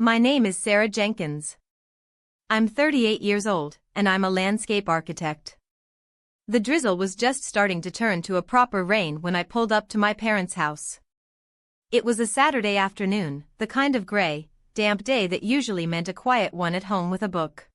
My name is Sarah Jenkins. I'm 38 years old, and I'm a landscape architect. The drizzle was just starting to turn to a proper rain when I pulled up to my parents' house. It was a Saturday afternoon, the kind of gray, damp day that usually meant a quiet one at home with a book.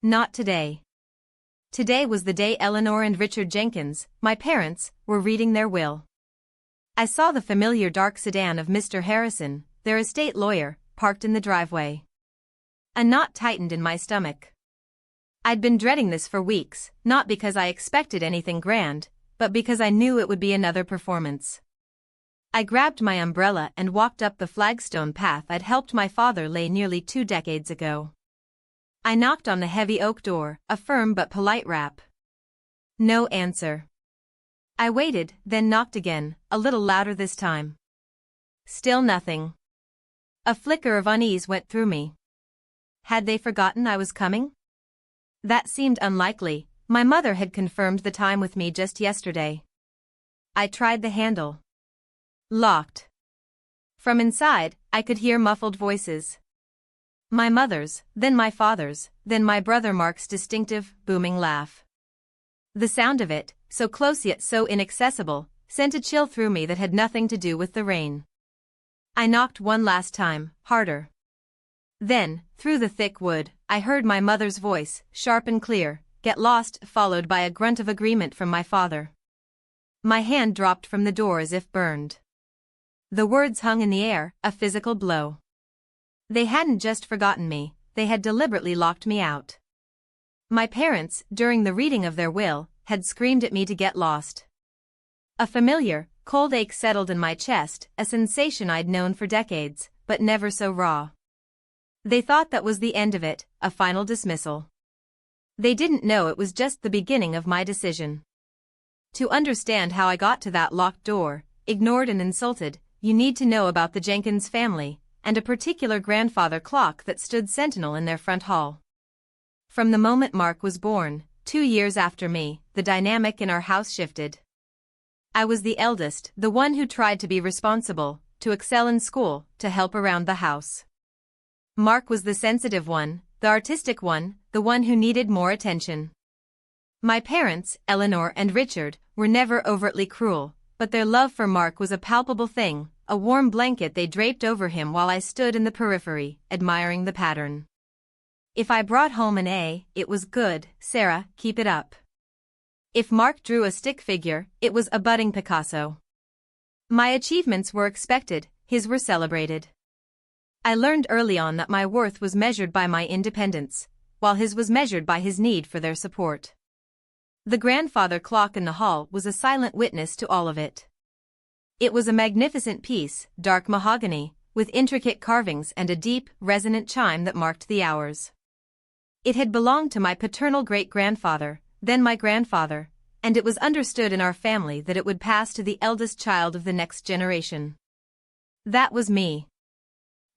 Not today. Today was the day Eleanor and Richard Jenkins, my parents, were reading their will. I saw the familiar dark sedan of Mr. Harrison, their estate lawyer, parked in the driveway. A knot tightened in my stomach. I'd been dreading this for weeks, not because I expected anything grand, but because I knew it would be another performance. I grabbed my umbrella and walked up the flagstone path I'd helped my father lay nearly 2 decades ago. I knocked on the heavy oak door, a firm but polite rap. No answer. I waited, then knocked again, a little louder this time. Still nothing. A flicker of unease went through me. Had they forgotten I was coming? That seemed unlikely. My mother had confirmed the time with me just yesterday. I tried the handle. Locked. From inside, I could hear muffled voices. My mother's, then my father's, then my brother Mark's distinctive, booming laugh. The sound of it, so close yet so inaccessible, sent a chill through me that had nothing to do with the rain. I knocked one last time, harder. Then, through the thick wood, I heard my mother's voice, sharp and clear, "Get lost," followed by a grunt of agreement from my father. My hand dropped from the door as if burned. The words hung in the air, a physical blow. They hadn't just forgotten me, they had deliberately locked me out. My parents, during the reading of their will, had screamed at me to get lost. A familiar, cold ache settled in my chest, a sensation I'd known for decades, but never so raw. They thought that was the end of it, a final dismissal. They didn't know it was just the beginning of my decision. To understand how I got to that locked door, ignored and insulted, you need to know about the Jenkins family, and a particular grandfather clock that stood sentinel in their front hall. From the moment Mark was born, 2 years after me, the dynamic in our house shifted. I was the eldest, the one who tried to be responsible, to excel in school, to help around the house. Mark was the sensitive one, the artistic one, the one who needed more attention. My parents, Eleanor and Richard, were never overtly cruel, but their love for Mark was a palpable thing, a warm blanket they draped over him while I stood in the periphery, admiring the pattern. If I brought home an A, it was good, Sarah, keep it up. If Mark drew a stick figure, it was a budding Picasso. My achievements were expected, his were celebrated. I learned early on that my worth was measured by my independence, while his was measured by his need for their support. The grandfather clock in the hall was a silent witness to all of it. It was a magnificent piece, dark mahogany, with intricate carvings and a deep, resonant chime that marked the hours. It had belonged to my paternal great-grandfather, then my grandfather, and it was understood in our family that it would pass to the eldest child of the next generation. That was me.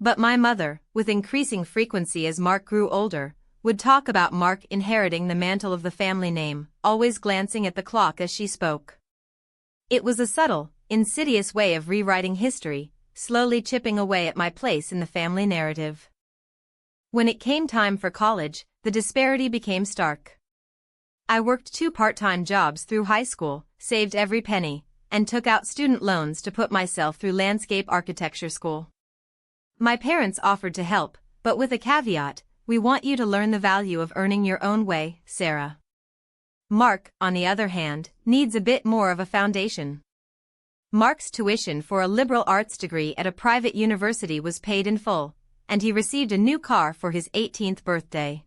But my mother, with increasing frequency as Mark grew older, would talk about Mark inheriting the mantle of the family name, always glancing at the clock as she spoke. It was a subtle, insidious way of rewriting history, slowly chipping away at my place in the family narrative. When it came time for college, the disparity became stark. I worked 2 part-time jobs through high school, saved every penny, and took out student loans to put myself through landscape architecture school. My parents offered to help, but with a caveat: we want you to learn the value of earning your own way, Sarah. Mark, on the other hand, needs a bit more of a foundation. Mark's tuition for a liberal arts degree at a private university was paid in full, and he received a new car for his 18th birthday.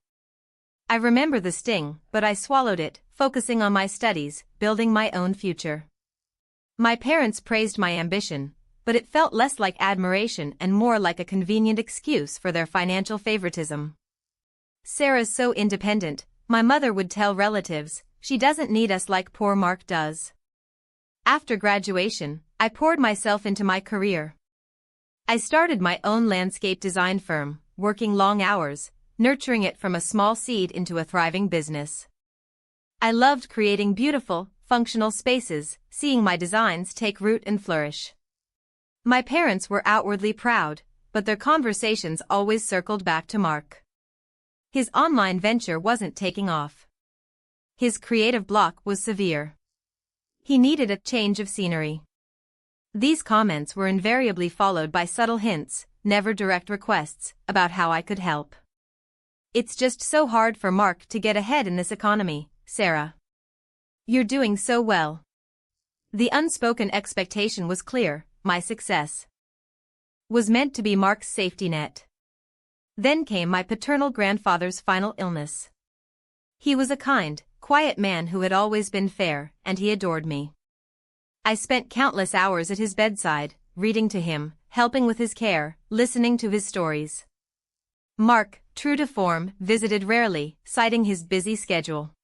I remember the sting, but I swallowed it, focusing on my studies, building my own future. My parents praised my ambition, but it felt less like admiration and more like a convenient excuse for their financial favoritism. Sarah's so independent, my mother would tell relatives, she doesn't need us like poor Mark does. After graduation, I poured myself into my career. I started my own landscape design firm, working long hours, nurturing it from a small seed into a thriving business. I loved creating beautiful, functional spaces, seeing my designs take root and flourish. My parents were outwardly proud, but their conversations always circled back to Mark. His online venture wasn't taking off. His creative block was severe. He needed a change of scenery. These comments were invariably followed by subtle hints, never direct requests, about how I could help. "It's just so hard for Mark to get ahead in this economy, Sarah. You're doing so well." The unspoken expectation was clear: my success was meant to be Mark's safety net. Then came my paternal grandfather's final illness. He was a kind, quiet man who had always been fair, and he adored me. I spent countless hours at his bedside, reading to him, helping with his care, listening to his stories. Mark, true to form, visited rarely, citing his busy schedule.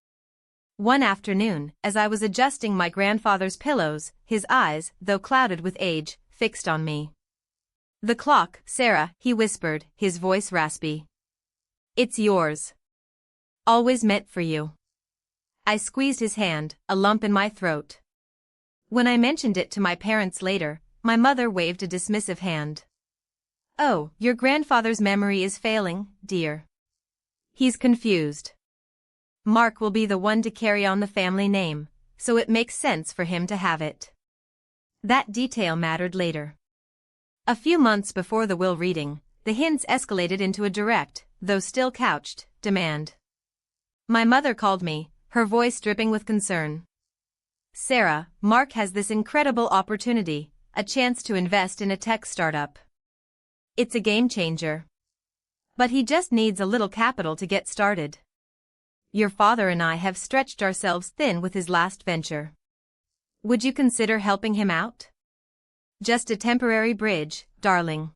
One afternoon, as I was adjusting my grandfather's pillows, his eyes, though clouded with age, fixed on me. "The clock, Sarah," he whispered, his voice raspy. "It's yours. Always meant for you." I squeezed his hand, a lump in my throat. When I mentioned it to my parents later, my mother waved a dismissive hand. "Oh, your grandfather's memory is failing, dear. He's confused. Mark will be the one to carry on the family name, so it makes sense for him to have it." That detail mattered later. A few months before the will reading, the hints escalated into a direct, though still couched, demand. My mother called me, her voice dripping with concern. "Sarah, Mark has this incredible opportunity, a chance to invest in a tech startup. It's a game changer. But he just needs a little capital to get started. Your father and I have stretched ourselves thin with his last venture. Would you consider helping him out? Just a temporary bridge, darling.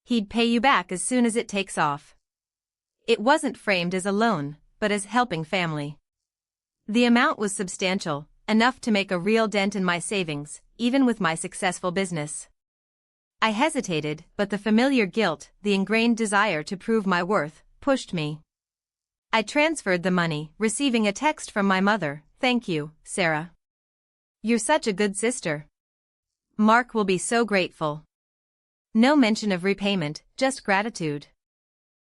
He'd pay you back as soon as it takes off." It wasn't framed as a loan, but as helping family. The amount was substantial, enough to make a real dent in my savings, even with my successful business. I hesitated, but the familiar guilt, the ingrained desire to prove my worth, pushed me. I transferred the money, receiving a text from my mother: "Thank you, Sarah. You're such a good sister. Mark will be so grateful." No mention of repayment, just gratitude.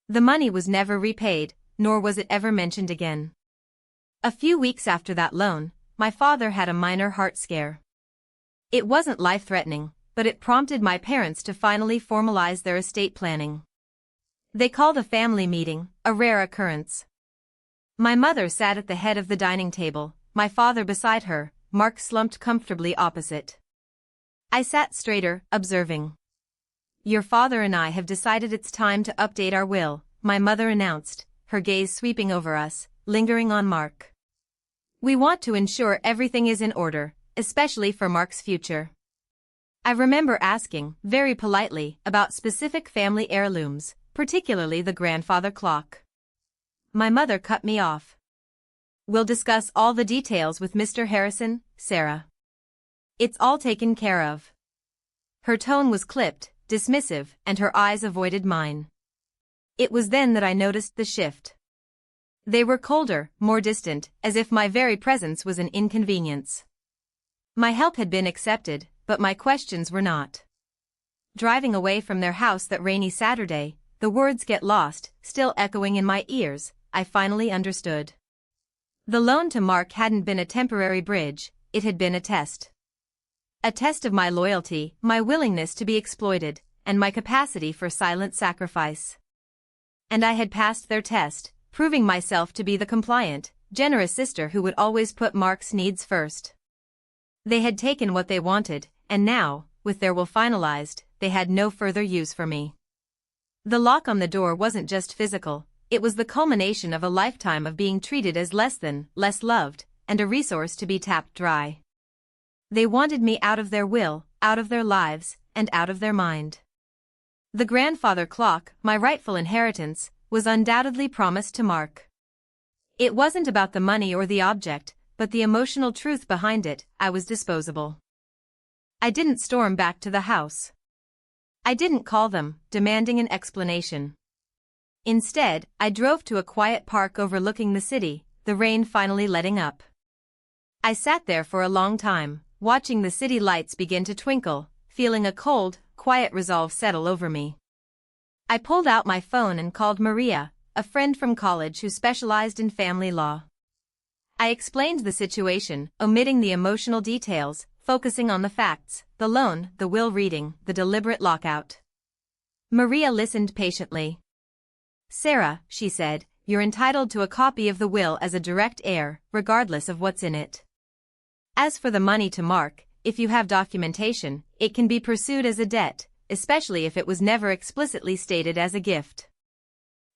The money was never repaid, nor was it ever mentioned again. A few weeks after that loan, my father had a minor heart scare. It wasn't life-threatening, but it prompted my parents to finally formalize their estate planning. They called a family meeting, a rare occurrence. My mother sat at the head of the dining table, my father beside her, Mark slumped comfortably opposite. I sat straighter, observing. "Your father and I have decided it's time to update our will," my mother announced, her gaze sweeping over us, lingering on Mark. "We want to ensure everything is in order, especially for Mark's future." I remember asking, very politely, about specific family heirlooms, particularly the grandfather clock. My mother cut me off. "We'll discuss all the details with Mr. Harrison, Sarah. It's all taken care of." Her tone was clipped, dismissive, and her eyes avoided mine. It was then that I noticed the shift. They were colder, more distant, as if my very presence was an inconvenience. My help had been accepted, but my questions were not. Driving away from their house that rainy Saturday, the words "get lost" still echoing in my ears, I finally understood. The loan to Mark hadn't been a temporary bridge, it had been a test. A test of my loyalty, my willingness to be exploited, and my capacity for silent sacrifice. And I had passed their test, proving myself to be the compliant, generous sister who would always put Mark's needs first. They had taken what they wanted, and now, with their will finalized, they had no further use for me. The lock on the door wasn't just physical, it was the culmination of a lifetime of being treated as less than, less loved, and a resource to be tapped dry. They wanted me out of their will, out of their lives, and out of their mind. The grandfather clock, my rightful inheritance, was undoubtedly promised to Mark. It wasn't about the money or the object, but the emotional truth behind it. I was disposable. I didn't storm back to the house. I didn't call them, demanding an explanation. Instead, I drove to a quiet park overlooking the city, the rain finally letting up. I sat there for a long time, watching the city lights begin to twinkle, feeling a cold, quiet resolve settle over me. I pulled out my phone and called Maria, a friend from college who specialized in family law. I explained the situation, omitting the emotional details, focusing on the facts, the loan, the will reading, the deliberate lockout. Maria listened patiently. "Sarah," she said, "you're entitled to a copy of the will as a direct heir, regardless of what's in it. As for the money to Mark, if you have documentation, it can be pursued as a debt, especially if it was never explicitly stated as a gift."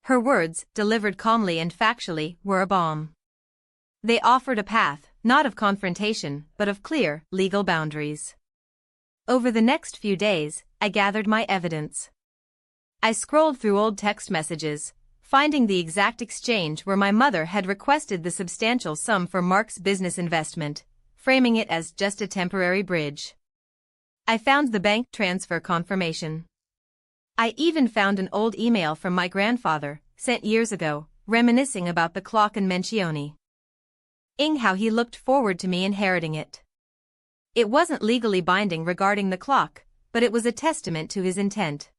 Her words, delivered calmly and factually, were a balm. They offered a path, not of confrontation, but of clear, legal boundaries. Over the next few days, I gathered my evidence. I scrolled through old text messages, finding the exact exchange where my mother had requested the substantial sum for Mark's business investment, framing it as just a temporary bridge. I found the bank transfer confirmation. I even found an old email from my grandfather, sent years ago, reminiscing about the clock and Mencioni. How he looked forward to me inheriting it. It wasn't legally binding regarding the clock, but it was a testament to his intent.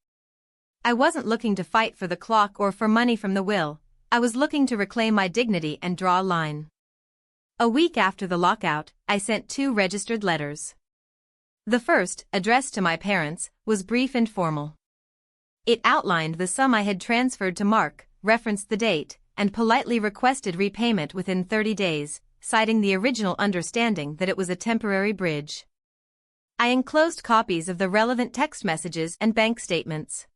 I wasn't looking to fight for the clock or for money from the will, I was looking to reclaim my dignity and draw a line. A week after the lockout, I sent 2 registered letters. The first, addressed to my parents, was brief and formal. It outlined the sum I had transferred to Mark, referenced the date, and politely requested repayment within 30 days, citing the original understanding that it was a temporary bridge. I enclosed copies of the relevant text messages and bank statements.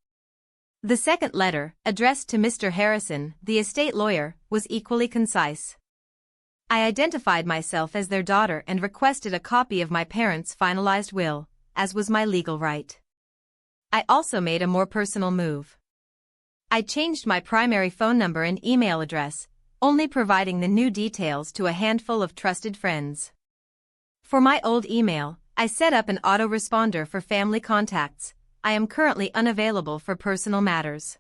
The second letter, addressed to Mr. Harrison, the estate lawyer, was equally concise. I identified myself as their daughter and requested a copy of my parents' finalized will, as was my legal right. I also made a more personal move. I changed my primary phone number and email address, only providing the new details to a handful of trusted friends. For my old email, I set up an autoresponder for family contacts. I am currently unavailable for personal matters.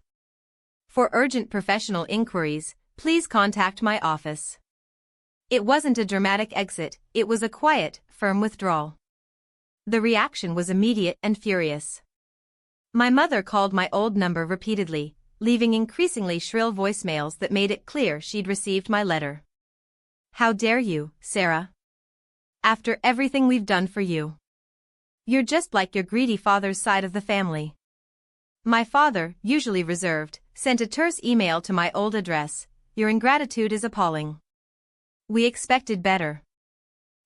For urgent professional inquiries, please contact my office. It wasn't a dramatic exit, it was a quiet, firm withdrawal. The reaction was immediate and furious. My mother called my old number repeatedly, leaving increasingly shrill voicemails that made it clear she'd received my letter. "How dare you, Sarah? After everything we've done for you. You're just like your greedy father's side of the family." My father, usually reserved, sent a terse email to my old address. "Your ingratitude is appalling. We expected better."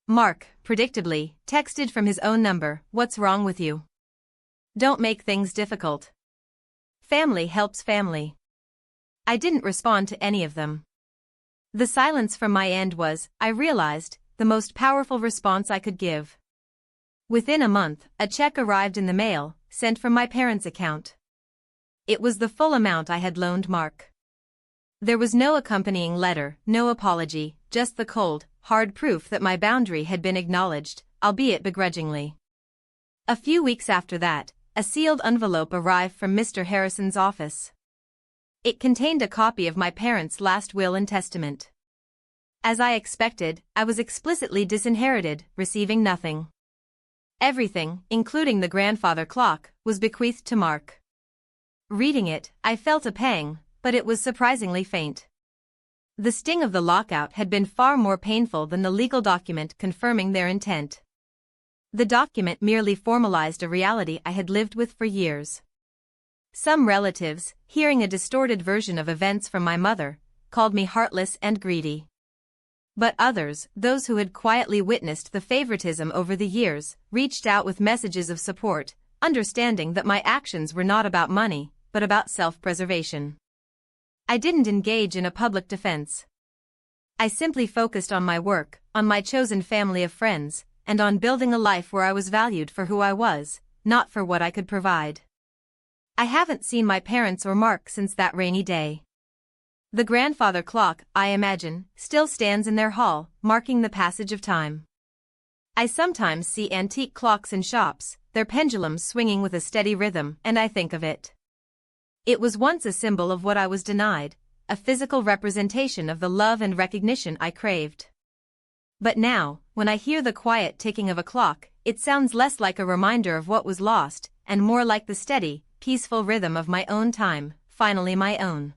Mark, predictably, texted from his own number, "What's wrong with you? Don't make things difficult. Family helps family." I didn't respond to any of them. The silence from my end was, I realized, the most powerful response I could give. Within a month, a check arrived in the mail, sent from my parents' account. It was the full amount I had loaned Mark. There was no accompanying letter, no apology, just the cold, hard proof that my boundary had been acknowledged, albeit begrudgingly. A few weeks after that, a sealed envelope arrived from Mr. Harrison's office. It contained a copy of my parents' last will and testament. As I expected, I was explicitly disinherited, receiving nothing. Everything, including the grandfather clock, was bequeathed to Mark. Reading it, I felt a pang, but it was surprisingly faint. The sting of the lockout had been far more painful than the legal document confirming their intent. The document merely formalized a reality I had lived with for years. Some relatives, hearing a distorted version of events from my mother, called me heartless and greedy. But others, those who had quietly witnessed the favoritism over the years, reached out with messages of support, understanding that my actions were not about money, but about self-preservation. I didn't engage in a public defense. I simply focused on my work, on my chosen family of friends, and on building a life where I was valued for who I was, not for what I could provide. I haven't seen my parents or Mark since that rainy day. The grandfather clock, I imagine, still stands in their hall, marking the passage of time. I sometimes see antique clocks in shops, their pendulums swinging with a steady rhythm, and I think of it. It was once a symbol of what I was denied, a physical representation of the love and recognition I craved. But now, when I hear the quiet ticking of a clock, it sounds less like a reminder of what was lost, and more like the steady, peaceful rhythm of my own time, finally my own.